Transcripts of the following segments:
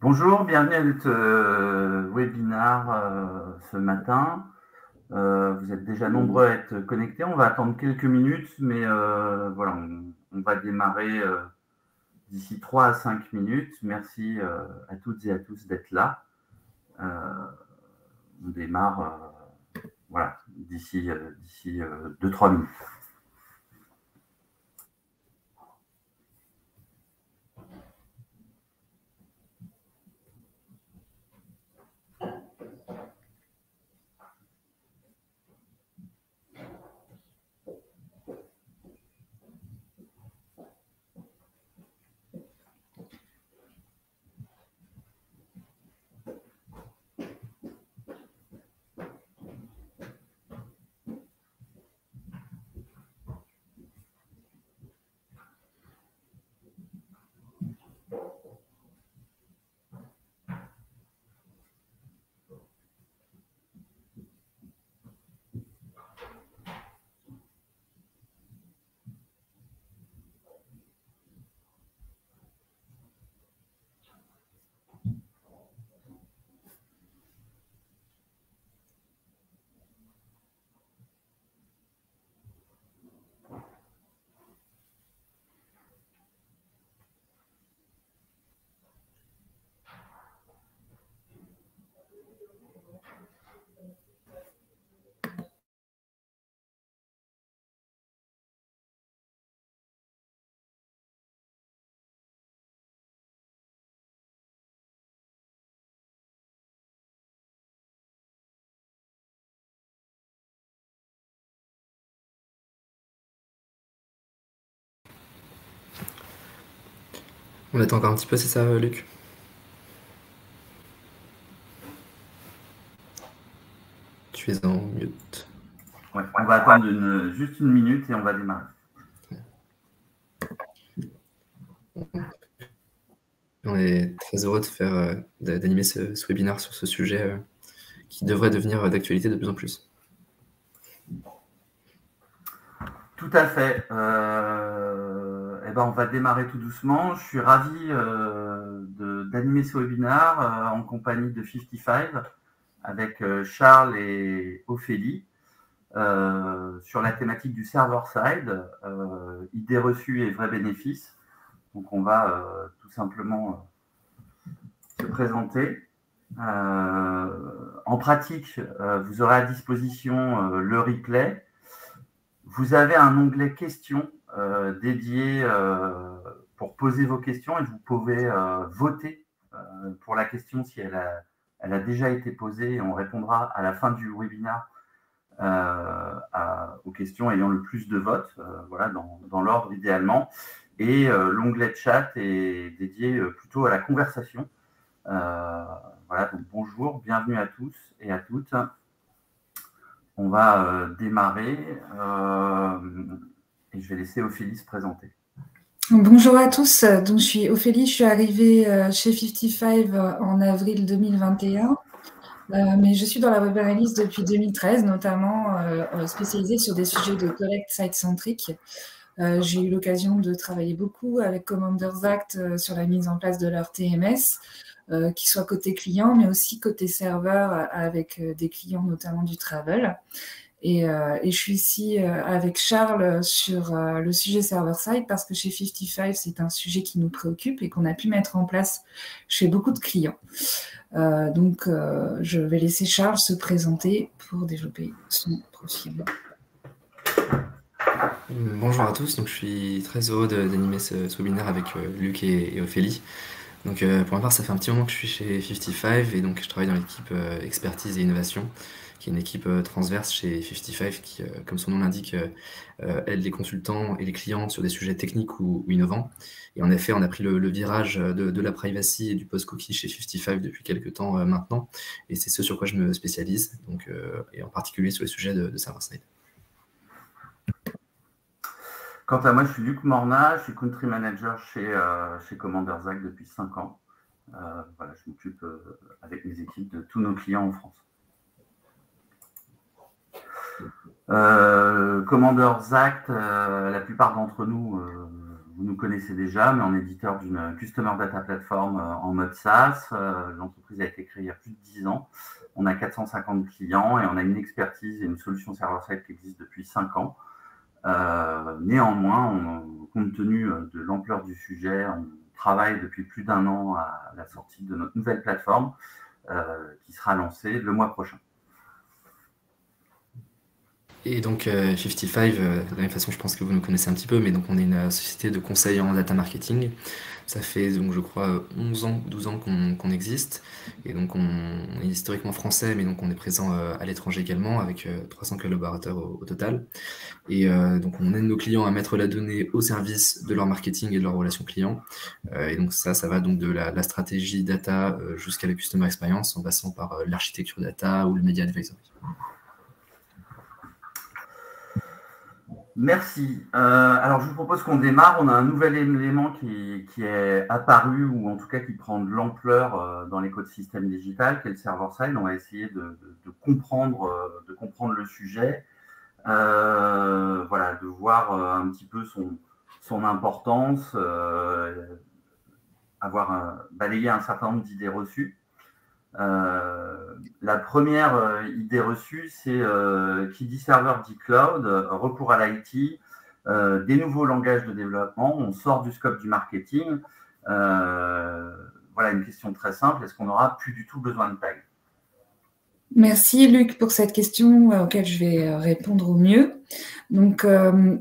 Bonjour, bienvenue à notre webinaire ce matin. Vous êtes déjà nombreux à être connectés. On va attendre quelques minutes, mais voilà, on va démarrer d'ici 3 à 5 minutes. Merci à toutes et à tous d'être là. On démarre voilà, d'ici 2-3 minutes. On attend encore un petit peu, c'est ça, Luc? Tu es en mute. Ouais, on va attendre juste une minute et on va démarrer. On est très heureux de faire, d'animer ce webinaire sur ce sujet qui devrait devenir d'actualité de plus en plus. Tout à fait. On va démarrer tout doucement. Je suis ravi d'animer ce webinaire en compagnie de 55 avec Charles et Ophélie sur la thématique du server-side, idées reçues et vrais bénéfices. Donc, on va tout simplement se présenter. En pratique, vous aurez à disposition le replay. Vous avez un onglet questions dédié pour poser vos questions et vous pouvez voter pour la question si elle a déjà été posée et on répondra à la fin du webinaire aux questions ayant le plus de votes, voilà, dans l'ordre idéalement. Et l'onglet chat est dédié plutôt à la conversation. Voilà, donc bonjour, bienvenue à tous et à toutes. On va démarrer et je vais laisser Ophélie se présenter. Bonjour à tous, donc je suis Ophélie, je suis arrivée chez 55 en avril 2021, mais je suis dans la web analyse depuis 2013, notamment spécialisée sur des sujets de collecte site-centrique. J'ai eu l'occasion de travailler beaucoup avec Commanders Act sur la mise en place de leur TMS, qui soit côté client, mais aussi côté serveur avec des clients notamment du travel. Et je suis ici avec Charles sur le sujet server-side parce que chez 55, c'est un sujet qui nous préoccupe et qu'on a pu mettre en place chez beaucoup de clients. Donc, je vais laisser Charles se présenter pour développer son profil. Bonjour à tous, donc je suis très heureux d'animer ce webinaire avec Luc et Ophélie. Donc pour ma part, ça fait un petit moment que je suis chez 55 et donc je travaille dans l'équipe expertise et innovation, qui est une équipe transverse chez 55 qui, comme son nom l'indique, aide les consultants et les clients sur des sujets techniques ou innovants. Et en effet, on a pris le virage de la privacy et du post-cookie chez 55 depuis quelques temps maintenant, et c'est ce sur quoi je me spécialise, donc, et en particulier sur les sujets de server-side. Quant à moi, je suis Luc Morna, je suis country manager chez Commanders Act depuis 5 ans. Voilà, je m'occupe avec mes équipes de tous nos clients en France. Commanders Act, la plupart d'entre nous vous nous connaissez déjà, mais on est éditeur d'une Customer Data Platform en mode SaaS. L'entreprise a été créée il y a plus de 10 ans. On a 450 clients et on a une expertise et une solution server-side qui existe depuis 5 ans. Néanmoins, compte tenu de l'ampleur du sujet, on travaille depuis plus d'1 an à la sortie de notre nouvelle plateforme qui sera lancée le mois prochain. Et donc 55, de la même façon, je pense que vous nous connaissez un petit peu, mais donc on est une société de conseil en data marketing. Ça fait donc je crois 11 ans, 12 ans qu'on existe. Et donc on est historiquement français, mais donc on est présent à l'étranger également, avec 300 collaborateurs au total. Et donc on aide nos clients à mettre la donnée au service de leur marketing et de leurs relations clients. Et donc ça va donc de la stratégie data jusqu'à la customer experience, en passant par l'architecture data ou le media advisory. Merci. Alors, je vous propose qu'on démarre. On a un nouvel élément qui est apparu, ou en tout cas qui prend de l'ampleur dans l'écosystème digital, qui est le server-side. On va essayer de comprendre le sujet, voilà, de voir un petit peu son importance, balayer un certain nombre d'idées reçues. La première idée reçue, c'est qui dit serveur dit cloud, recours à l'IT, des nouveaux langages de développement, on sort du scope du marketing. Voilà une question très simple, est-ce qu'on n'aura plus du tout besoin de tags? Merci Luc pour cette question auquel je vais répondre au mieux. Donc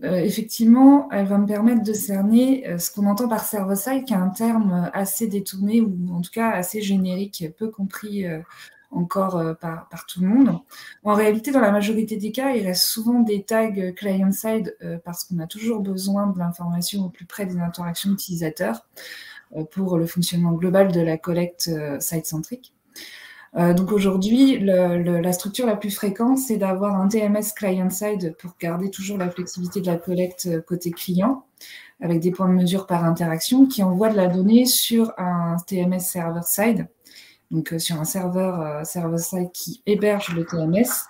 effectivement, elle va me permettre de cerner ce qu'on entend par server-side, qui est un terme assez détourné ou en tout cas assez générique, peu compris encore par tout le monde. En réalité, dans la majorité des cas, il reste souvent des tags client-side parce qu'on a toujours besoin de l'information au plus près des interactions utilisateurs pour le fonctionnement global de la collecte site-centrique. Donc aujourd'hui, la structure la plus fréquente, c'est d'avoir un TMS client-side pour garder toujours la flexibilité de la collecte côté client, avec des points de mesure par interaction qui envoient de la donnée sur un TMS server-side, donc sur un serveur server-side qui héberge le TMS.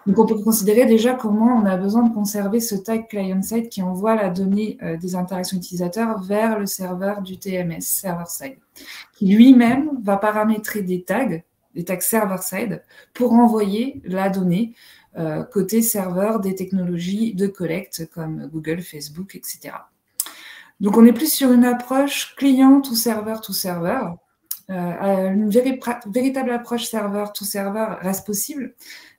Donc on peut considérer déjà comment on a besoin de conserver ce tag client-side qui envoie la donnée des interactions utilisateurs vers le serveur du TMS server-side, qui lui-même va paramétrer des tags server-side pour envoyer la donnée côté serveur des technologies de collecte comme Google, Facebook, etc. Donc, on est plus sur une approche client to serveur. Une véritable approche serveur to serveur reste possible,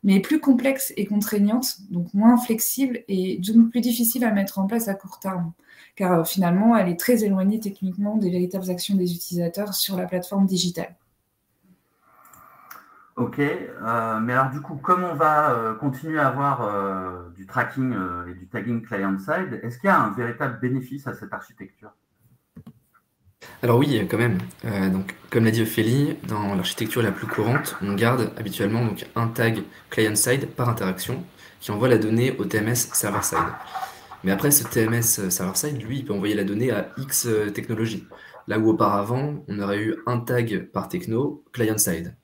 mais plus complexe et contraignante, donc moins flexible et donc plus difficile à mettre en place à court terme, car finalement, elle est très éloignée techniquement des véritables actions des utilisateurs sur la plateforme digitale. Ok, mais alors du coup, comme on va continuer à avoir du tracking et du tagging client-side, est-ce qu'il y a un véritable bénéfice à cette architecture? Alors oui, quand même. Donc, comme l'a dit Ophélie, dans l'architecture la plus courante, on garde habituellement donc, un tag client-side par interaction qui envoie la donnée au TMS server-side. Mais après, ce TMS server-side, lui, il peut envoyer la donnée à X technologie. Là où auparavant, on aurait eu un tag par techno client-side.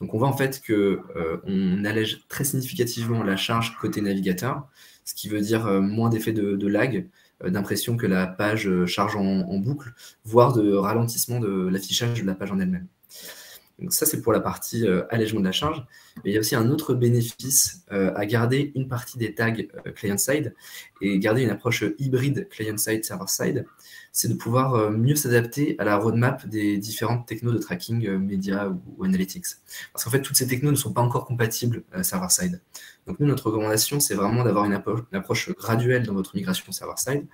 Donc on voit en fait qu'on allège très significativement la charge côté navigateur, ce qui veut dire moins d'effet de lag, d'impression que la page charge en boucle, voire de ralentissement de l'affichage de la page en elle-même. Donc ça, c'est pour la partie allègement de la charge. Mais il y a aussi un autre bénéfice à garder une partie des tags client-side et garder une approche hybride client-side, server-side, c'est de pouvoir mieux s'adapter à la roadmap des différentes technos de tracking média ou analytics. Parce qu'en fait, toutes ces technos ne sont pas encore compatibles server-side. Donc nous, notre recommandation, c'est vraiment d'avoir une approche graduelle dans votre migration server-side,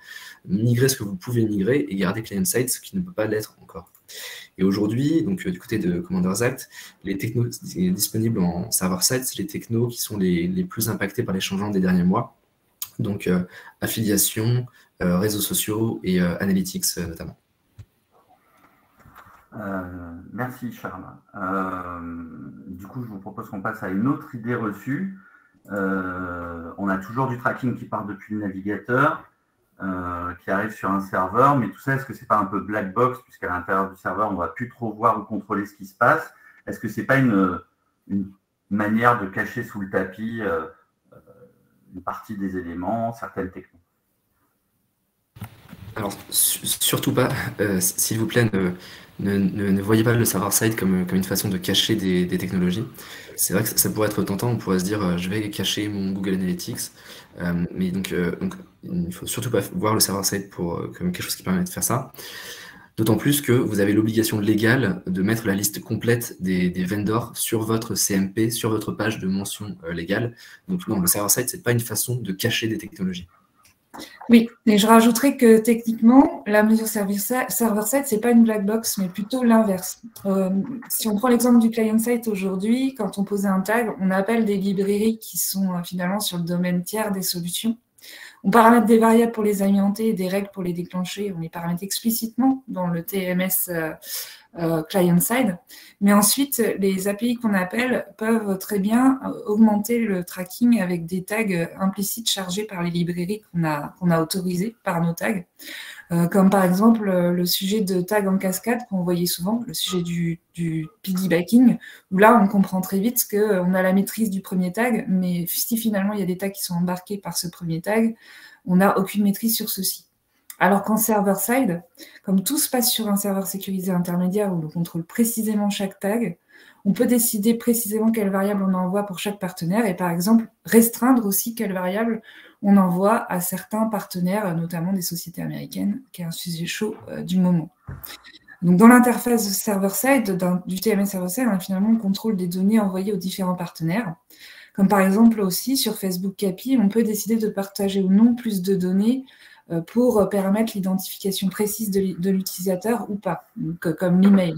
migrer ce que vous pouvez migrer et garder client-side ce qui ne peut pas l'être encore. Et aujourd'hui, donc du côté de Commanders Act, les technos disponibles en server-side, c'est les technos qui sont les plus impactés par les changements des derniers mois. Donc affiliation, réseaux sociaux et analytics notamment. Merci Charles. Du coup, je vous propose qu'on passe à une autre idée reçue. On a toujours du tracking qui part depuis le navigateur, qui arrive sur un serveur, mais tout ça, est-ce que c'est pas un peu black box, puisqu'à l'intérieur du serveur, on ne va plus trop voir ou contrôler ce qui se passe? Est-ce que c'est pas une manière de cacher sous le tapis une partie des éléments, certaines techniques? Alors, surtout pas, s'il vous plaît, ne voyez pas le server-side comme une façon de cacher des technologies. C'est vrai que ça pourrait être tentant, on pourrait se dire, je vais cacher mon Google Analytics, mais donc il ne faut surtout pas voir le server-side comme quelque chose qui permet de faire ça. D'autant plus que vous avez l'obligation légale de mettre la liste complète des vendors sur votre CMP, sur votre page de mention légale. Donc non, le server-side, c'est pas une façon de cacher des technologies. Oui, et je rajouterais que techniquement, la mesure server-side, c'est pas une black box, mais plutôt l'inverse. Si on prend l'exemple du client-side aujourd'hui, quand on pose un tag, on appelle des librairies qui sont finalement sur le domaine tiers des solutions. On paramètre des variables pour les alimenter et des règles pour les déclencher. On les paramètre explicitement dans le TMS client-side. Mais ensuite, les API qu'on appelle peuvent très bien augmenter le tracking avec des tags implicites chargés par les librairies qu'on a autorisées par nos tags. Comme par exemple le sujet de tag en cascade qu'on voyait souvent, le sujet du piggybacking, où là on comprend très vite qu'on a la maîtrise du premier tag, mais si finalement il y a des tags qui sont embarqués par ce premier tag, on n'a aucune maîtrise sur ceux-ci. Alors qu'en server-side, comme tout se passe sur un serveur sécurisé intermédiaire où on contrôle précisément chaque tag, on peut décider précisément quelle variable on envoie pour chaque partenaire et par exemple restreindre aussi quelle variable on envoie à certains partenaires, notamment des sociétés américaines, qui est un sujet chaud du moment. Donc dans l'interface server-side, du TMS server-side, on a finalement le contrôle des données envoyées aux différents partenaires. Comme par exemple aussi sur Facebook CAPI, on peut décider de partager ou non plus de données pour permettre l'identification précise de l'utilisateur ou pas, comme l'email.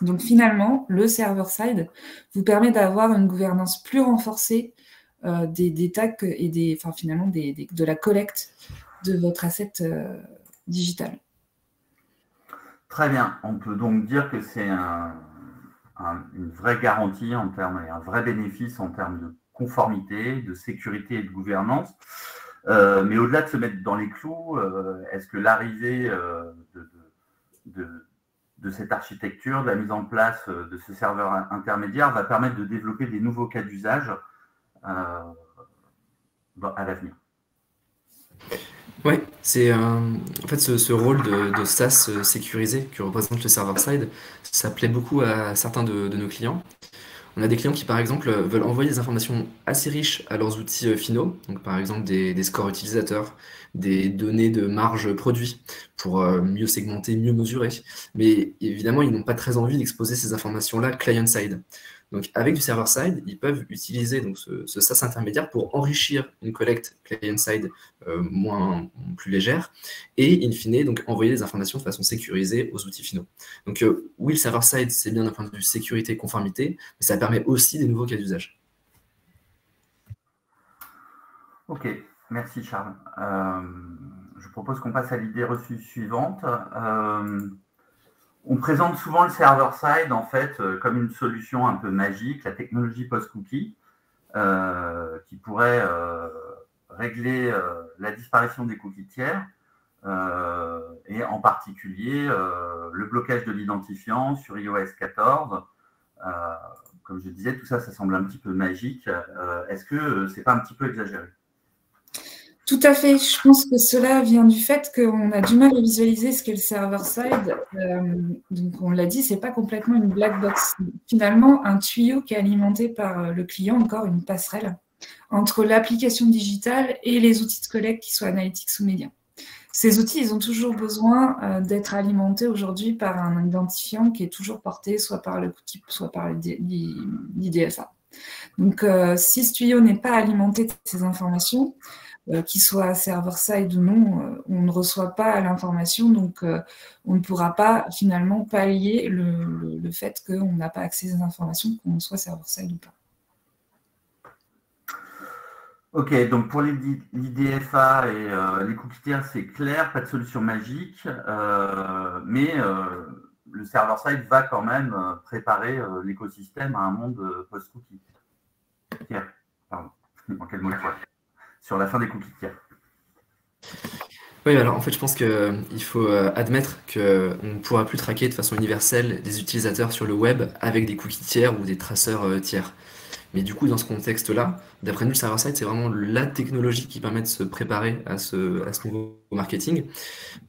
Donc finalement, le server-side vous permet d'avoir une gouvernance plus renforcée des tags et de la collecte de votre asset digital. Très bien. On peut donc dire que c'est une vraie garantie en termes et un vrai bénéfice en termes de conformité, de sécurité et de gouvernance. Mais au-delà de se mettre dans les clous, est-ce que l'arrivée de cette architecture, de la mise en place de ce serveur intermédiaire va permettre de développer des nouveaux cas d'usage à l'avenir? Oui, c'est en fait ce rôle de SaaS sécurisé que représente le server-side, ça plaît beaucoup à certains de nos clients. On a des clients qui, par exemple, veulent envoyer des informations assez riches à leurs outils finaux, donc par exemple des scores utilisateurs, des données de marge produit pour mieux segmenter, mieux mesurer. Mais évidemment, ils n'ont pas très envie d'exposer ces informations-là client-side. Donc avec du server-side, ils peuvent utiliser donc, ce SaaS intermédiaire pour enrichir une collecte client-side plus légère et in fine donc envoyer des informations de façon sécurisée aux outils finaux. Donc oui, le server-side, c'est bien d'un point de vue sécurité et conformité, mais ça permet aussi des nouveaux cas d'usage. Ok, merci Charles. Je propose qu'on passe à l'idée reçue suivante. On présente souvent le server-side en fait comme une solution un peu magique, la technologie post-cookie, qui pourrait régler la disparition des cookies tiers et en particulier le blocage de l'identifiant sur iOS 14. Comme je disais, tout ça, ça semble un petit peu magique. Est-ce que c'est pas un petit peu exagéré? Tout à fait. Je pense que cela vient du fait qu'on a du mal à visualiser ce qu'est le server-side. Donc, on l'a dit, ce n'est pas complètement une black box. Finalement, un tuyau qui est alimenté par le client, encore une passerelle, entre l'application digitale et les outils de collecte, qui soient analytics ou médias. Ces outils, ils ont toujours besoin d'être alimentés aujourd'hui par un identifiant qui est toujours porté soit par le cookie, soit par l'IDFA. Donc, si ce tuyau n'est pas alimenté de ces informations, qu'il soit server-side ou non, on ne reçoit pas l'information, donc on ne pourra pas finalement pallier le fait qu'on n'a pas accès aux informations, qu'on soit server-side ou pas. Ok, donc pour l'IDFA et les cookies tiers, c'est clair, pas de solution magique, mais le server-side va quand même préparer l'écosystème à un monde post-cookie. Tiers, pardon, en quel mot sur la fin des cookies tiers. Oui, alors en fait, je pense qu'il faut admettre qu'on ne pourra plus traquer de façon universelle des utilisateurs sur le web avec des cookies tiers ou des traceurs tiers. Mais du coup, dans ce contexte-là, d'après nous, le server-side, c'est vraiment la technologie qui permet de se préparer à ce nouveau marketing,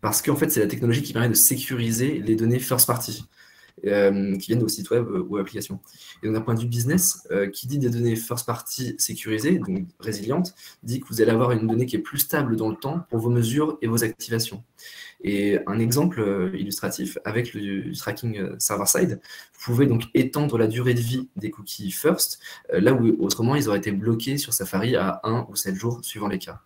parce qu'en fait, c'est la technologie qui permet de sécuriser les données first party, qui viennent de vos sites web ou applications. Et donc, d'un point de vue business, qui dit des données first party sécurisées, donc résilientes, dit que vous allez avoir une donnée qui est plus stable dans le temps pour vos mesures et vos activations. Et un exemple illustratif, avec le tracking server-side, vous pouvez donc étendre la durée de vie des cookies first, là où autrement ils auraient été bloqués sur Safari à 1 ou 7 jours, suivant les cas.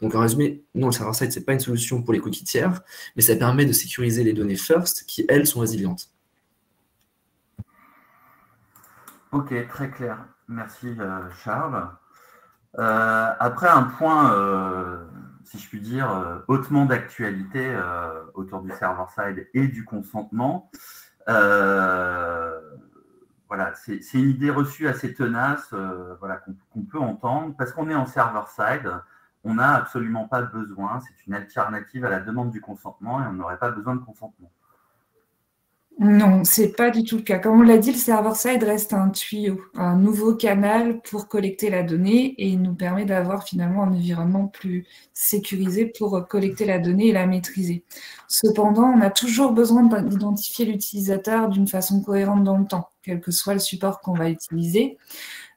Donc en résumé, non, le server-side, ce n'est pas une solution pour les cookies tiers, mais ça permet de sécuriser les données first qui, elles, sont résilientes. Ok, très clair. Merci Charles. Après, un point, si je puis dire, hautement d'actualité autour du server-side et du consentement. Voilà, c'est une idée reçue assez tenace voilà, qu'on peut entendre. Parce qu'on est en server-side, on n'a absolument pas besoin, c'est une alternative à la demande du consentement et on n'aurait pas besoin de consentement. Non, c'est pas du tout le cas. Comme on l'a dit, le server-side reste un tuyau, un nouveau canal pour collecter la donnée et il nous permet d'avoir finalement un environnement plus sécurisé pour collecter la donnée et la maîtriser. Cependant, on a toujours besoin d'identifier l'utilisateur d'une façon cohérente dans le temps, quel que soit le support qu'on va utiliser.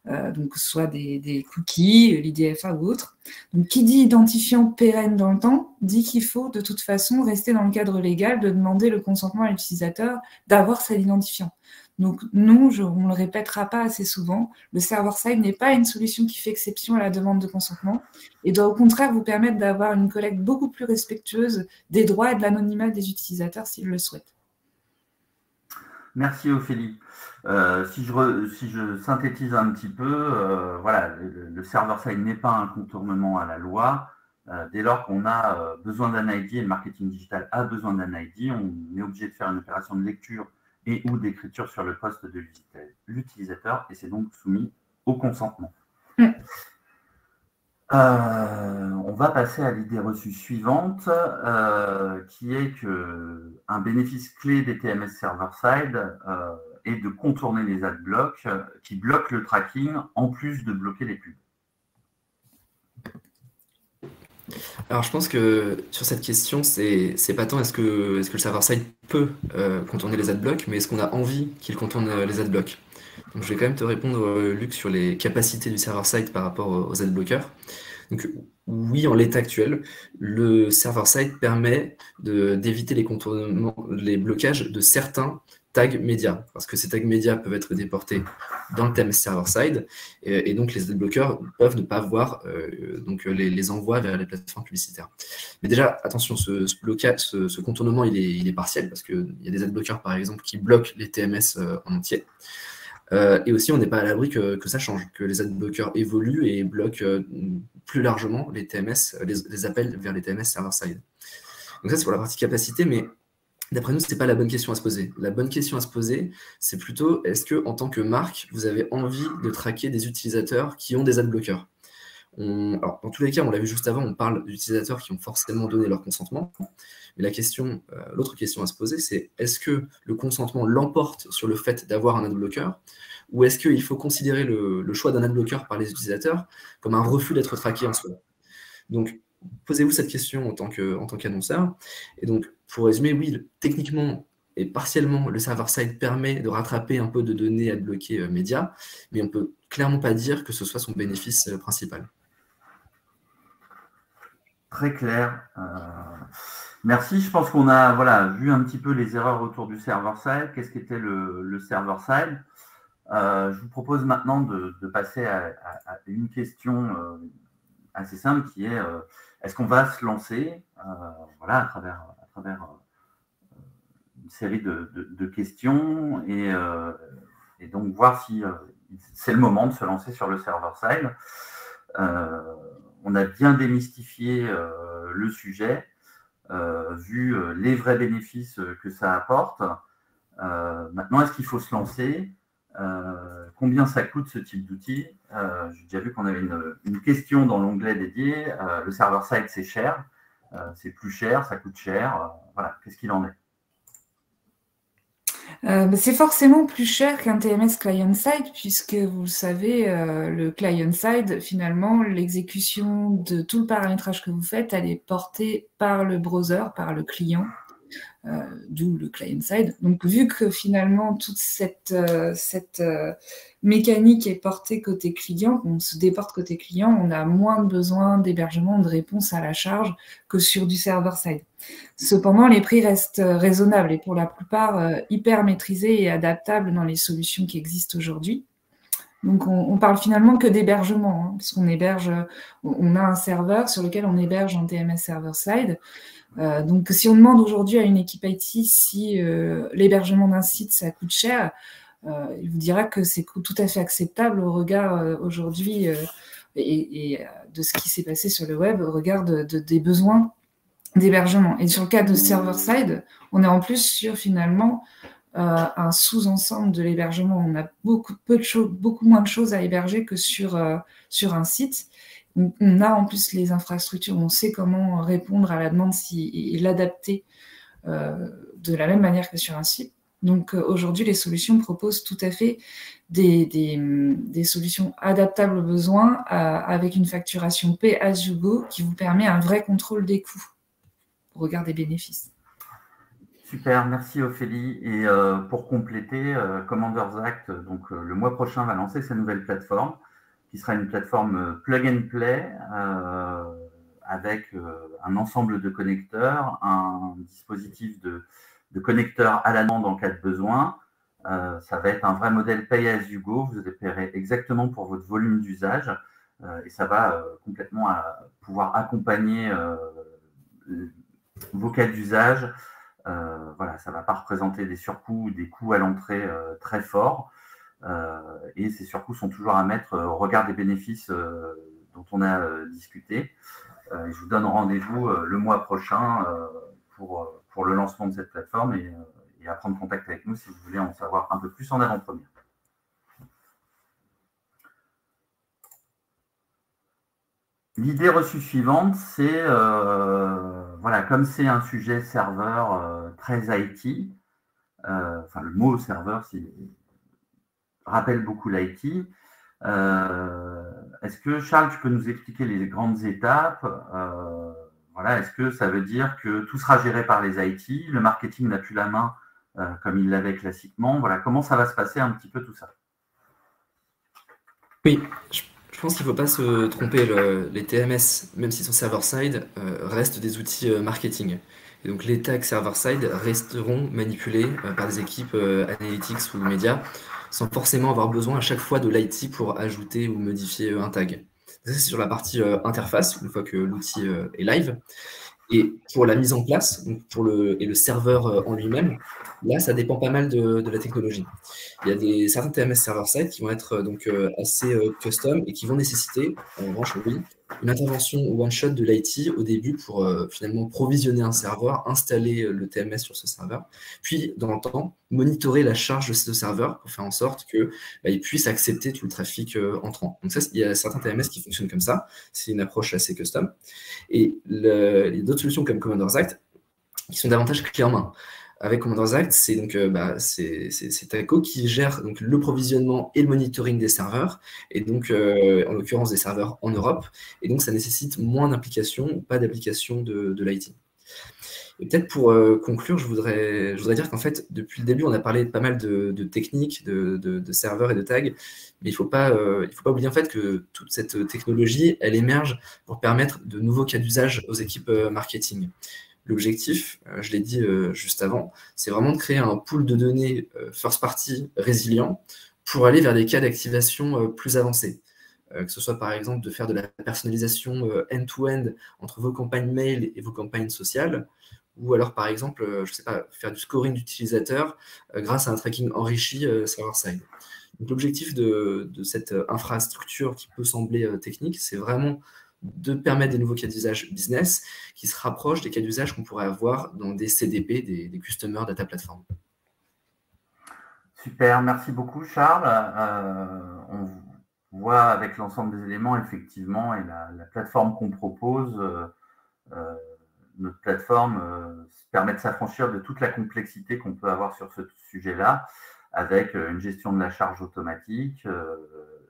Donc que ce soit des cookies, l'IDFA ou autre. Donc, qui dit identifiant pérenne dans le temps, dit qu'il faut de toute façon rester dans le cadre légal de demander le consentement à l'utilisateur d'avoir cet identifiant. Donc, non, on ne le répétera pas assez souvent, le server-side n'est pas une solution qui fait exception à la demande de consentement et doit au contraire vous permettre d'avoir une collecte beaucoup plus respectueuse des droits et de l'anonymat des utilisateurs s'ils le souhaitent. Merci Ophélie. Si je synthétise un petit peu, voilà, le server-side n'est pas un contournement à la loi. Dès lors qu'on a besoin d'un ID et le marketing digital a besoin d'un ID, on est obligé de faire une opération de lecture et ou d'écriture sur le poste de l'utilisateur et c'est donc soumis au consentement. On va passer à l'idée reçue suivante, qui est qu'un bénéfice clé des TMS server-side est de contourner les adblocks qui bloquent le tracking en plus de bloquer les pubs. Alors je pense que sur cette question, c'est pas tant est-ce que le server-side peut contourner les adblocks, mais est-ce qu'on a envie qu'il contourne les adblocks. Donc je vais quand même te répondre, Luc, sur les capacités du server-side par rapport aux adblockers. Donc oui, en l'état actuel, le server-side permet d'éviter les contournements, les blocages de certains tags médias, parce que ces tags médias peuvent être déportés dans le TMS server-side, et donc les adblockers peuvent ne pas voir donc les envois vers les plateformes publicitaires. Mais déjà, attention, ce blocage, ce contournement, il est partiel, parce qu'il y a des adblockers, par exemple, qui bloquent les TMS en entier. Et aussi, on n'est pas à l'abri que ça change, que les adblockers évoluent et bloquent plus largement les TMS, les appels vers les TMS server-side. Donc ça, c'est pour la partie capacité, mais d'après nous, ce n'est pas la bonne question à se poser. La bonne question à se poser, c'est plutôt, est-ce que en tant que marque, vous avez envie de traquer des utilisateurs qui ont des adblockers ? Alors, dans tous les cas, on l'a vu juste avant, on parle d'utilisateurs qui ont forcément donné leur consentement. Mais l'autre question à se poser, c'est est-ce que le consentement l'emporte sur le fait d'avoir un adblocker, ou est-ce qu'il faut considérer le choix d'un adblocker par les utilisateurs comme un refus d'être traqué en soi? Donc, posez-vous cette question en tant qu'annonceur. Et donc, pour résumer, oui, techniquement et partiellement, le server-side permet de rattraper un peu de données adblockées médias, mais on ne peut clairement pas dire que ce soit son bénéfice principal. Très clair. Merci. Je pense qu'on a vu un petit peu les erreurs autour du server-side. Qu'est-ce qu'était le server-side? Je vous propose maintenant de passer à une question assez simple qui est est-ce qu'on va se lancer à travers une série de questions et donc voir si c'est le moment de se lancer sur le server-side. On a bien démystifié le sujet, vu les vrais bénéfices que ça apporte. Maintenant, est-ce qu'il faut se lancer? Combien ça coûte ce type d'outil? J'ai déjà vu qu'on avait une question dans l'onglet dédié. Le server-side, c'est cher. C'est plus cher, ça coûte cher. Voilà, qu'est-ce qu'il en est? C'est forcément plus cher qu'un TMS client-side, puisque vous le savez, le client-side, finalement, l'exécution de tout le paramétrage que vous faites, elle est portée par le browser, par le client, d'où le client-side. Donc, vu que finalement, toute cette mécanique est portée côté client, on se déporte côté client, on a moins besoin d'hébergement, de réponse à la charge que sur du server-side. Cependant, les prix restent raisonnables et pour la plupart hyper maîtrisés et adaptables dans les solutions qui existent aujourd'hui. Donc, on parle finalement que d'hébergement, hein, puisqu'on héberge, on a un serveur sur lequel on héberge un TMS server-side. Donc, si on demande aujourd'hui à une équipe IT si l'hébergement d'un site, ça coûte cher, il vous dira que c'est tout à fait acceptable au regard aujourd'hui et de ce qui s'est passé sur le web, au regard des besoins d'hébergement. Et sur le cas de server-side, on est en plus sur finalement un sous-ensemble de l'hébergement. On a beaucoup moins de choses à héberger que sur un site. On a en plus les infrastructures, on sait comment répondre à la demande et l'adapter de la même manière que sur un site. Donc aujourd'hui, les solutions proposent tout à fait des solutions adaptables aux besoins avec une facturation pay as you go qui vous permet un vrai contrôle des coûts au regard des bénéfices. Super, merci Ophélie. Et pour compléter, Commanders Act, donc, le mois prochain, va lancer sa nouvelle plateforme, qui sera une plateforme plug and play avec un ensemble de connecteurs, un dispositif de connecteurs à la demande en cas de besoin. Ça va être un vrai modèle pay as you go. Vous paierez exactement pour votre volume d'usage et ça va complètement pouvoir accompagner vos cas d'usage. Voilà, ça ne va pas représenter des surcoûts ou des coûts à l'entrée très forts. Et ces surcoûts sont toujours à mettre au regard des bénéfices dont on a discuté. Je vous donne rendez-vous le mois prochain pour le lancement de cette plateforme et à prendre contact avec nous si vous voulez en savoir un peu plus en avant-première. L'idée reçue suivante, c'est, voilà, comme c'est un sujet serveur très IT, enfin le mot serveur rappelle beaucoup l'IT. Est-ce que Charles, tu peux nous expliquer les grandes étapes? Voilà, est-ce que ça veut dire que tout sera géré par les IT, le marketing n'a plus la main comme il l'avait classiquement? Voilà, comment ça va se passer un petit peu tout ça? Oui, je pense qu'il ne faut pas se tromper. Les TMS, même s'ils sont server-side, restent des outils marketing. Et donc les tags server-side resteront manipulés par des équipes analytics ou médias sans forcément avoir besoin à chaque fois de l'IT pour ajouter ou modifier un tag. Ça, c'est sur la partie interface, une fois que l'outil est live. Et pour la mise en place, donc et le serveur en lui-même, là, ça dépend pas mal de la technologie. Il y a certains TMS server-side qui vont être donc assez custom et qui vont nécessiter, en revanche, oui, une intervention one-shot de l'IT au début pour finalement provisionner un serveur, installer le TMS sur ce serveur, puis dans le temps, monitorer la charge de ce serveur pour faire en sorte qu'il puisse accepter tout le trafic entrant. Donc ça, il y a certains TMS qui fonctionnent comme ça, c'est une approche assez custom. Et il y a d'autres solutions comme Commanders Act qui sont davantage clés en main. Avec Commanders Act, c'est donc c'est Taco qui gère donc le provisionnement et le monitoring des serveurs, et donc en l'occurrence des serveurs en Europe, et donc ça nécessite moins d'implication, pas d'application de l'IT. Et peut-être pour conclure, je voudrais dire qu'en fait, depuis le début, on a parlé pas mal de techniques, de serveurs et de tags, mais il ne faut pas oublier en fait que toute cette technologie, elle émerge pour permettre de nouveaux cas d'usage aux équipes marketing. L'objectif, je l'ai dit juste avant, c'est vraiment de créer un pool de données first party résilient pour aller vers des cas d'activation plus avancés. Que ce soit par exemple de faire de la personnalisation end-to-end entre vos campagnes mail et vos campagnes sociales, ou alors par exemple, je ne sais pas, faire du scoring d'utilisateurs grâce à un tracking enrichi server-side. Donc l'objectif de cette infrastructure qui peut sembler technique, c'est vraiment de permettre des nouveaux cas d'usage business qui se rapprochent des cas d'usage qu'on pourrait avoir dans des CDP, des Customer Data Platform. Super, merci beaucoup Charles. On voit avec l'ensemble des éléments, effectivement, et la plateforme qu'on propose notre plateforme permet de s'affranchir de toute la complexité qu'on peut avoir sur ce sujet-là, avec une gestion de la charge automatique,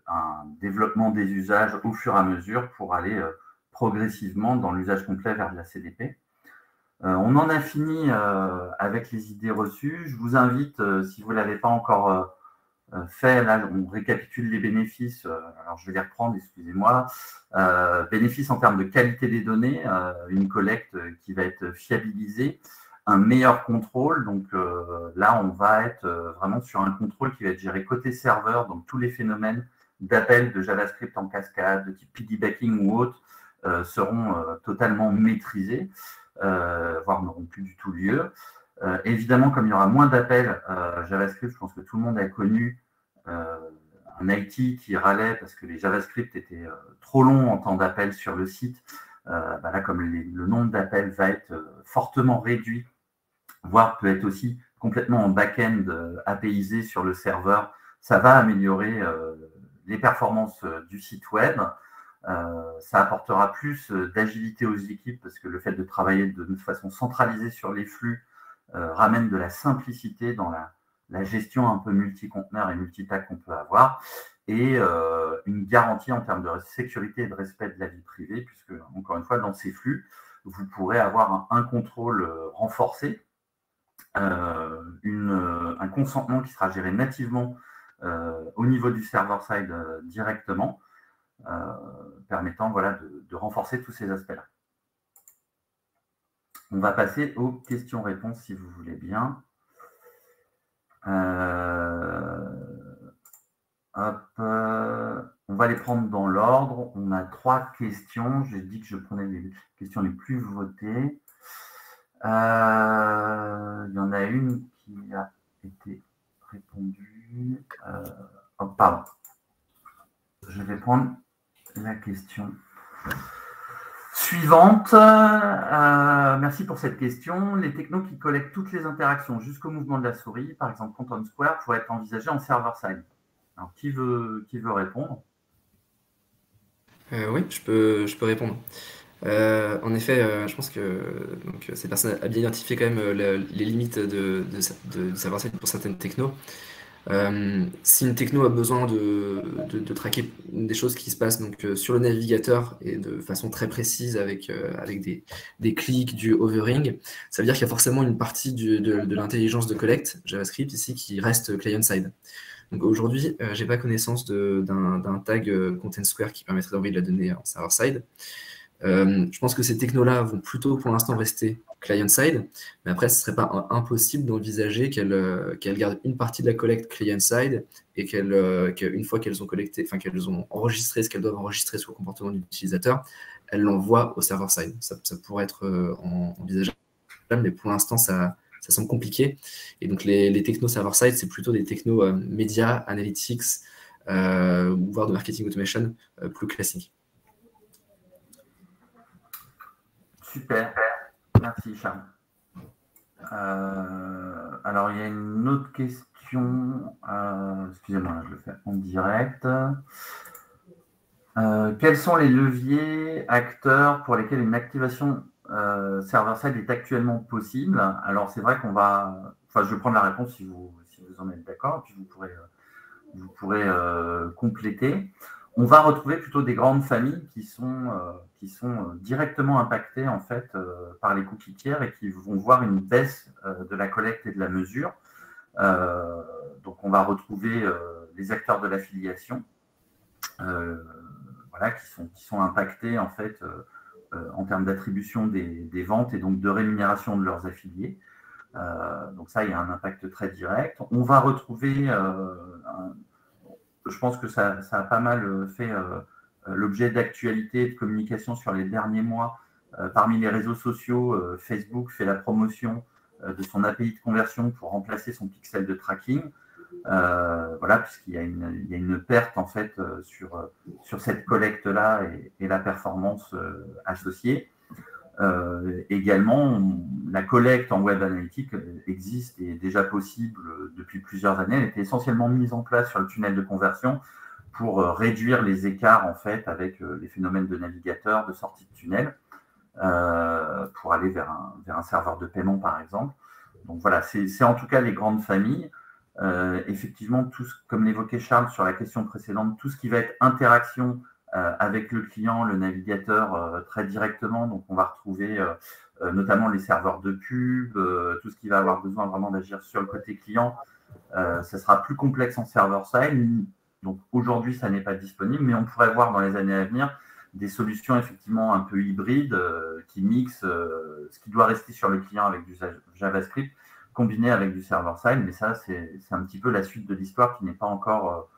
un développement des usages au fur et à mesure pour aller progressivement dans l'usage complet vers de la CDP. On en a fini avec les idées reçues. Je vous invite, si vous ne l'avez pas encore fait, là, on récapitule les bénéfices. Alors, je vais les reprendre, excusez-moi. Bénéfices en termes de qualité des données, une collecte qui va être fiabilisée, un meilleur contrôle. Donc là, on va être vraiment sur un contrôle qui va être géré côté serveur, donc tous les phénomènes d'appel de JavaScript en cascade, de type piggybacking ou autre, seront totalement maîtrisés, voire n'auront plus du tout lieu. Évidemment, comme il y aura moins d'appels JavaScript, je pense que tout le monde a connu un IT qui râlait parce que les JavaScript étaient trop longs en temps d'appel sur le site. Là, comme le nombre d'appels va être fortement réduit, voire peut être aussi complètement en back-end APIsé sur le serveur, ça va améliorer les performances du site web. Ça apportera plus d'agilité aux équipes parce que le fait de travailler de façon centralisée sur les flux ramène de la simplicité dans la gestion un peu multi-conteneur et multi-tag qu'on peut avoir, et une garantie en termes de sécurité et de respect de la vie privée, puisque, encore une fois, dans ces flux, vous pourrez avoir un contrôle renforcé, un consentement qui sera géré nativement au niveau du server-side directement, permettant de renforcer tous ces aspects-là. On va passer aux questions-réponses, si vous voulez bien. On va les prendre dans l'ordre. On a 3 questions. J'ai dit que je prenais les questions les plus votées. Il y en a une qui a été répondue. Pardon. Je vais prendre la question suivante. Merci pour cette question. Les technos qui collectent toutes les interactions jusqu'au mouvement de la souris, par exemple Content Square, pourraient être envisagés en server-side. Alors, qui veut répondre? Oui, je peux répondre. En effet, je pense que ces personnes a bien identifié quand même les limites de server-side pour certaines technos. Si une techno a besoin de traquer des choses qui se passent donc, sur le navigateur et de façon très précise avec des clics, du hovering, ça veut dire qu'il y a forcément une partie de l'intelligence de collecte JavaScript ici qui reste client-side. Donc aujourd'hui, j'ai pas connaissance d'un tag Content Square qui permettrait d'envoyer de la donnée en server-side. Je pense que ces technos-là vont plutôt pour l'instant rester client-side, mais après, ce ne serait pas impossible d'envisager qu'elles gardent une partie de la collecte client-side et qu'une fois qu'elles ont collecté, enfin qu'elles ont enregistré ce qu'elles doivent enregistrer sur le comportement de l'utilisateur, elles l'envoient au server-side. Ça pourrait être envisageable, mais pour l'instant, ça semble compliqué. Et donc, les technos server-side, c'est plutôt des technos médias, analytics, voire de marketing automation plus classiques. Super, merci Charles. Alors, il y a une autre question. Excusez-moi, je le fais en direct. Quels sont les leviers acteurs pour lesquels une activation server-side est actuellement possible? Alors, c'est vrai qu'on va... Enfin, je vais prendre la réponse si vous en êtes d'accord, puis vous pourrez compléter. On va retrouver plutôt des grandes familles qui sont directement impactées en fait par les cookies tiers et qui vont voir une baisse de la collecte et de la mesure. Donc on va retrouver les acteurs de l'affiliation qui sont impactés en fait en termes d'attribution des ventes et donc de rémunération de leurs affiliés. Donc ça, il y a un impact très direct. On va retrouver je pense que ça a pas mal fait l'objet d'actualité et de communication sur les derniers mois. Parmi les réseaux sociaux, Facebook fait la promotion de son API de conversion pour remplacer son pixel de tracking. Puisqu'il y a une perte en fait sur cette collecte-là et la performance associée. Également, la collecte en web analytique existe et est déjà possible depuis plusieurs années. Elle était essentiellement mise en place sur le tunnel de conversion pour réduire les écarts en fait avec les phénomènes de navigateur, de sortie de tunnel. pour aller vers un serveur de paiement, par exemple. Donc voilà, c'est en tout cas les grandes familles. Effectivement, comme l'évoquait Charles sur la question précédente, tout ce qui va être interaction avec le client, le navigateur très directement. Donc on va retrouver notamment les serveurs de pub, tout ce qui va avoir besoin vraiment d'agir sur le côté client. Ça sera plus complexe en server-side. Donc aujourd'hui, ça n'est pas disponible, mais on pourrait voir dans les années à venir des solutions effectivement un peu hybrides qui mixent ce qui doit rester sur le client avec du JavaScript combiné avec du server-side. Mais ça, c'est un petit peu la suite de l'histoire qui n'est pas encore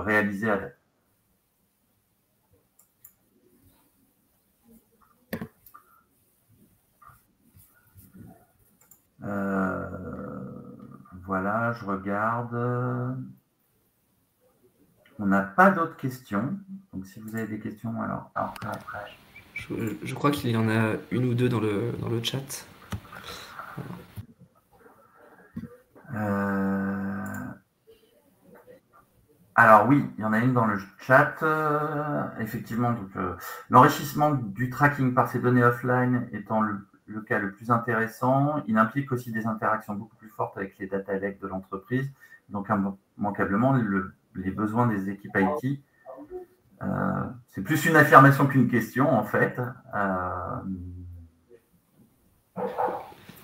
réalisée à date. Voilà, je regarde. On n'a pas d'autres questions. Donc, si vous avez des questions, alors après. Je crois qu'il y en a une ou deux dans le chat. Alors oui, il y en a une dans le chat. Effectivement, donc l'enrichissement du tracking par ces données offline étant le cas le plus intéressant, il implique aussi des interactions beaucoup plus fortes avec les data lakes de l'entreprise. Donc immanquablement, les besoins des équipes IT. C'est plus une affirmation qu'une question en fait.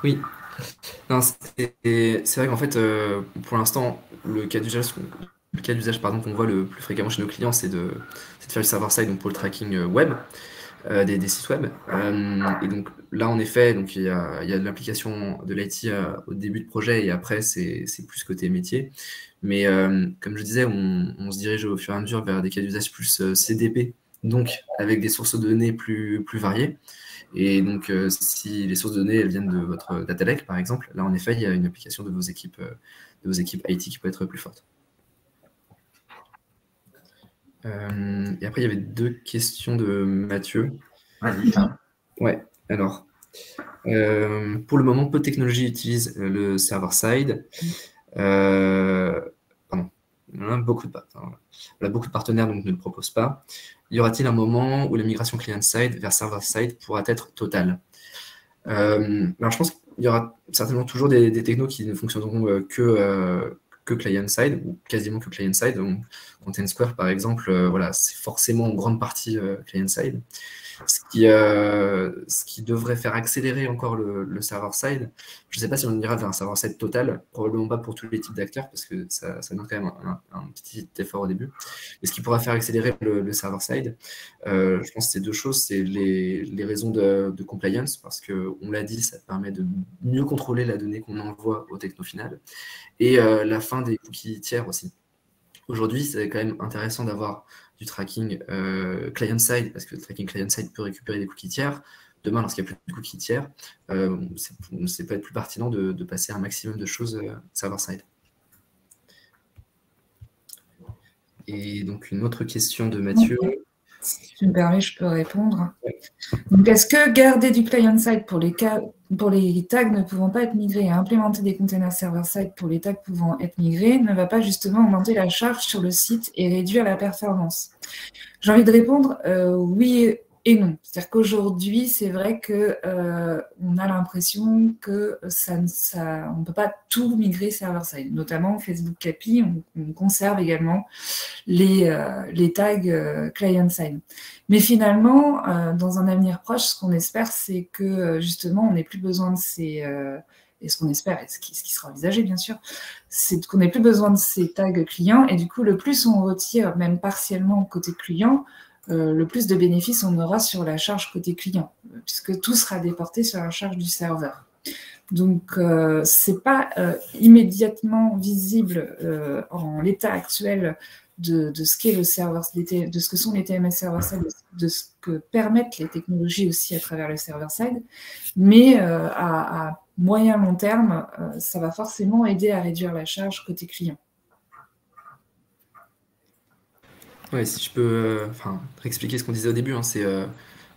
Oui. Non, c'est vrai qu'en fait, pour l'instant, le cas d'usage qu'on voit le plus fréquemment chez nos clients, c'est de faire du server-side, donc pour le tracking web, des sites web. Et donc là, en effet, donc il y a de l'application de l'IT au début de projet et après, c'est plus côté métier. Mais comme je disais, on se dirige au fur et à mesure vers des cas d'usage plus CDP, donc avec des sources de données plus variées. Et donc, si les sources de données elles viennent de votre data lake, par exemple, là, en effet, il y a une application de vos équipes IT qui peut être plus forte. Et après, il y avait deux questions de Mathieu. Vas-y, Charles. Ouais, alors, pour le moment, peu de technologies utilisent le server-side. Pardon, on a beaucoup de partenaires donc ne le proposent pas. Y aura-t-il un moment où la migration client-side vers server-side pourra être totale? Alors, je pense qu'il y aura certainement toujours des technos qui ne fonctionneront que client-side, ou quasiment que client-side. Donc, Content Square, par exemple, voilà, c'est forcément en grande partie client-side. Ce qui devrait faire accélérer encore le server-side. Je ne sais pas si on ira vers un server-side total, probablement pas pour tous les types d'acteurs, parce que ça demande quand même un petit effort au début. Mais ce qui pourra faire accélérer le server-side, je pense que c'est deux choses. C'est les raisons de compliance, parce qu'on l'a dit, ça permet de mieux contrôler la donnée qu'on envoie au techno final, et la fin des cookies tiers aussi. Aujourd'hui, c'est quand même intéressant d'avoir du tracking client-side, parce que le tracking client-side peut récupérer des cookies tiers. Demain, lorsqu'il n'y a plus de cookies tiers, c'est peut-être plus pertinent de passer un maximum de choses server-side. Et donc, une autre question de Mathieu. Si tu me permets, je peux répondre. Donc, est-ce que garder du client-side pour les tags ne pouvant pas être migrés et implémenter des containers server-side pour les tags pouvant être migrés ne va pas justement augmenter la charge sur le site et réduire la performance? J'ai envie de répondre oui et non. C'est-à-dire qu'aujourd'hui, c'est vrai qu'on a l'impression que on ne peut pas tout migrer server-side. Notamment Facebook API, on conserve également les tags client-side. Mais finalement, dans un avenir proche, ce qu'on espère, c'est que justement, on n'ait plus besoin de ces... et ce qu'on espère, et ce qui sera envisagé bien sûr, c'est qu'on n'ait plus besoin de ces tags clients. Et du coup, le plus on retire, même partiellement côté client, le plus de bénéfices on aura sur la charge côté client, puisque tout sera déporté sur la charge du serveur. Donc, ce n'est pas immédiatement visible en l'état actuel de ce qu'est le serveur, de ce que sont les TMS server-side, de ce que permettent les technologies aussi à travers le server-side, mais à moyen long terme, ça va forcément aider à réduire la charge côté client. Ouais, si je peux réexpliquer ce qu'on disait au début, hein, c'est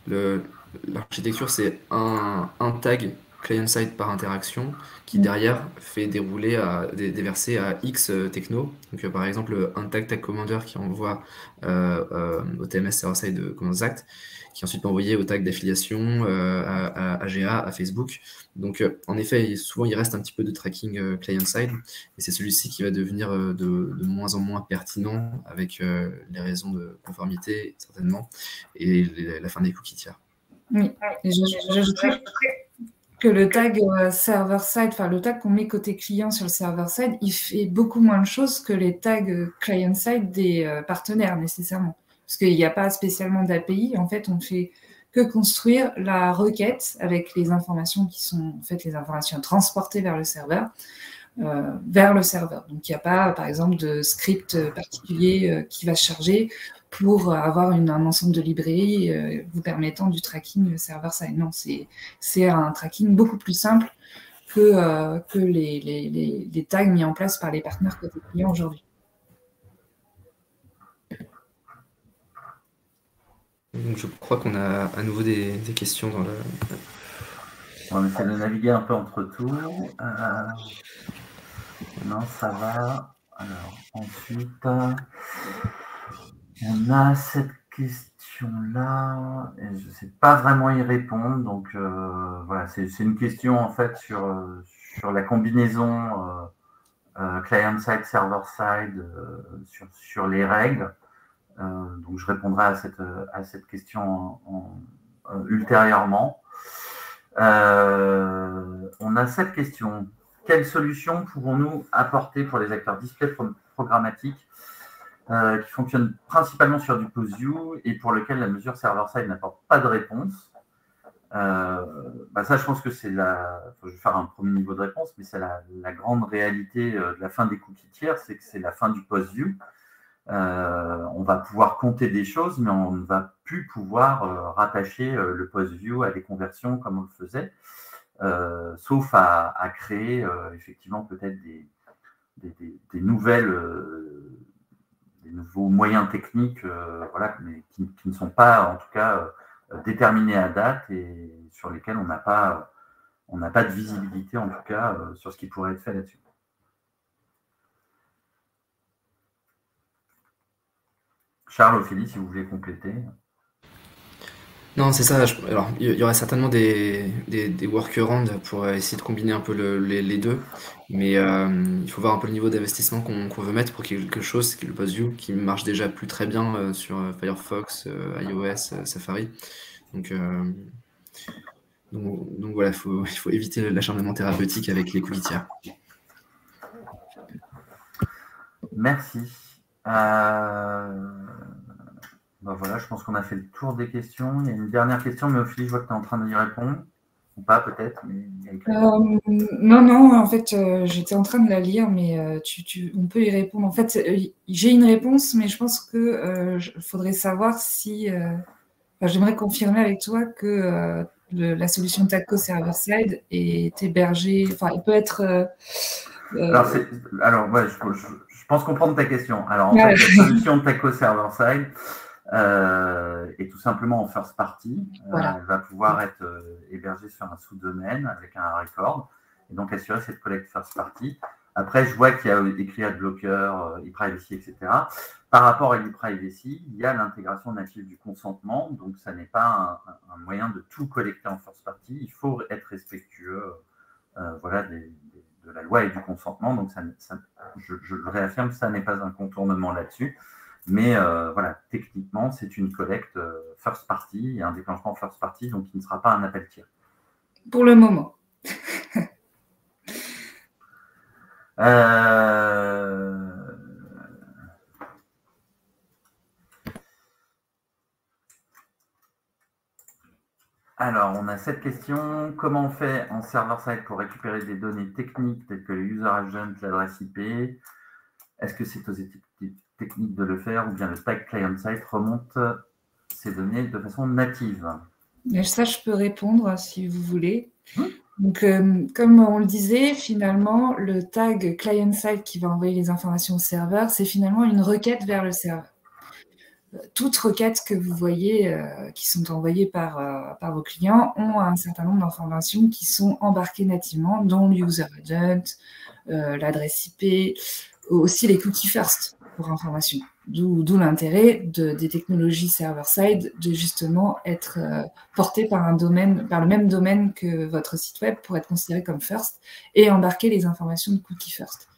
l'architecture, c'est un tag client-side par interaction qui derrière fait dérouler déverser à X techno. Donc par exemple un tag commander qui envoie au TMS server-side commands act, qui ensuite peut envoyer au tag d'affiliation à GA, à Facebook. Donc en effet, souvent il reste un petit peu de tracking client-side, et c'est celui-ci qui va devenir de moins en moins pertinent avec les raisons de conformité certainement et la fin des cookies tiers. Oui, et j'ajouterais que le tag server-side, enfin le tag qu'on met côté client sur le server-side, il fait beaucoup moins de choses que les tags client-side des partenaires nécessairement. Parce qu'il n'y a pas spécialement d'API. En fait, on ne fait que construire la requête avec les informations qui sont en fait les informations transportées vers le serveur. Donc, il n'y a pas, par exemple, de script particulier qui va se charger pour avoir un ensemble de librairies vous permettant du tracking server-side. Non, c'est un tracking beaucoup plus simple que les tags mis en place par les partenaires côté client aujourd'hui. Donc, je crois qu'on a à nouveau des questions dans le... On va essayer de naviguer un peu entre tout. Non, ça va. Alors, ensuite, on a cette question-là, et je ne sais pas vraiment y répondre. Donc, voilà, c'est une question en fait sur la combinaison client-side, server-side, sur les règles. Donc, je répondrai à cette question ultérieurement. On a cette question. Quelles solutions pouvons-nous apporter pour les acteurs display programmatiques qui fonctionnent principalement sur du post-view et pour lequel la mesure server-side n'apporte pas de réponse? Ça, je pense que c'est je vais faire un premier niveau de réponse, mais c'est la grande réalité de la fin des cookies tiers, c'est que c'est la fin du post-view. On va pouvoir compter des choses, mais on ne va plus pouvoir rattacher le post-view à des conversions comme on le faisait, sauf à créer effectivement peut-être des nouveaux moyens techniques voilà, mais qui ne sont pas en tout cas déterminés à date et sur lesquels on n'a pas de visibilité en tout cas sur ce qui pourrait être fait là-dessus. Charles, Ophélie, si vous voulez compléter. Non, c'est ça. Alors, il y aurait certainement des workarounds pour essayer de combiner un peu les deux, mais il faut voir un peu le niveau d'investissement qu'on veut mettre pour quelque chose, le post-view, qui marche déjà plus très bien sur Firefox, iOS, Safari. Donc voilà, il faut éviter l'acharnement thérapeutique avec les cookies tiers. Merci. Voilà, je pense qu'on a fait le tour des questions. Il y a une dernière question, mais Ophélie, je vois que tu es en train d'y répondre. Ou pas, peut-être. Non, en fait, j'étais en train de la lire, mais on peut y répondre. En fait, j'ai une réponse, mais je pense que faudrait savoir si... j'aimerais confirmer avec toi que la solution Taco Server-Side est hébergée... Enfin, elle peut être... Alors, ouais, je pense comprendre ta question. Alors, en fait, la solution Taco Server-Side est tout simplement en first party. Voilà. Elle va pouvoir être hébergée sur un sous-domaine avec un record et donc assurer cette collecte first party. Après, je vois qu'il y a écrit AdBlocker, ePrivacy, etc. Par rapport à l'ePrivacy, il y a l'intégration native du consentement, donc ça n'est pas un moyen de tout collecter en first party. Il faut être respectueux voilà, de la loi et du consentement. Donc, je le réaffirme, ça n'est pas un contournement là-dessus. Mais voilà, techniquement, c'est une collecte first party et un déclenchement first party, donc il ne sera pas un appel tiers. Pour le moment. Alors, on a cette question. Comment on fait en server-side pour récupérer des données techniques telles que le user agent, l'adresse IP? Est-ce que c'est aux équipes techniques de le faire ou bien le tag client-side remonte ces données de façon native? Et ça, je peux répondre si vous voulez. Donc, comme on le disait, finalement, le tag client-side qui va envoyer les informations au serveur, c'est finalement une requête vers le serveur. toutes requêtes que vous voyez qui sont envoyées par vos clients ont un certain nombre d'informations qui sont embarquées nativement, dont l'user agent, l'adresse IP, aussi les cookies first pour information. D'où l'intérêt des technologies server-side de justement être portées par le même domaine que votre site web pour être considéré comme first et embarquer les informations de cookies first.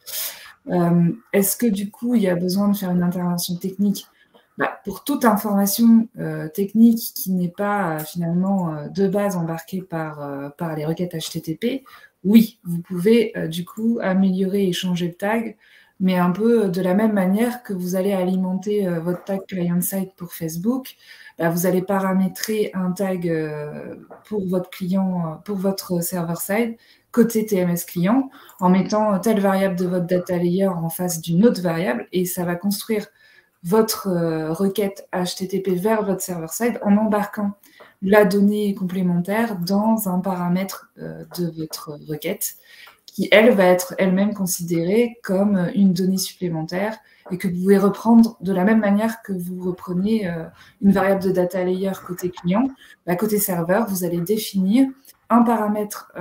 Est-ce que du coup, il y a besoin de faire une intervention technique? Pour toute information technique qui n'est pas finalement de base embarquée par les requêtes HTTP, oui, vous pouvez du coup améliorer et changer le tag, mais un peu de la même manière que vous allez alimenter votre tag client-side pour Facebook, vous allez paramétrer un tag pour votre client, pour votre server-side, côté TMS client, en mettant telle variable de votre data layer en face d'une autre variable, et ça va construire votre requête HTTP vers votre server-side en embarquant la donnée complémentaire dans un paramètre de votre requête qui, elle, va être elle-même considérée comme une donnée supplémentaire et que vous pouvez reprendre de la même manière que vous reprenez une variable de data layer côté client. Côté serveur, vous allez définir un paramètre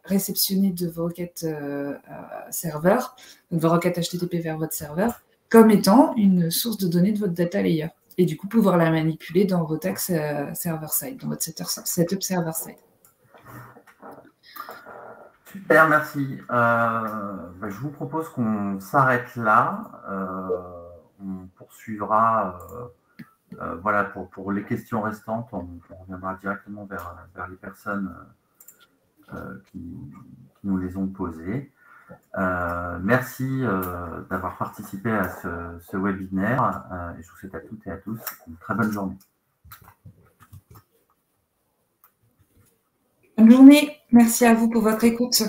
réceptionné de vos requêtes serveur, donc vos requêtes HTTP vers votre serveur, comme étant une source de données de votre data layer. Et du coup, pouvoir la manipuler dans vos tags server-side, dans votre setup server-side. Super, merci. Je vous propose qu'on s'arrête là. On poursuivra voilà, pour les questions restantes. On reviendra directement vers les personnes qui nous les ont posées. Merci d'avoir participé à ce webinaire et je vous souhaite à toutes et à tous une très bonne journée. Bonne journée, merci à vous pour votre écoute.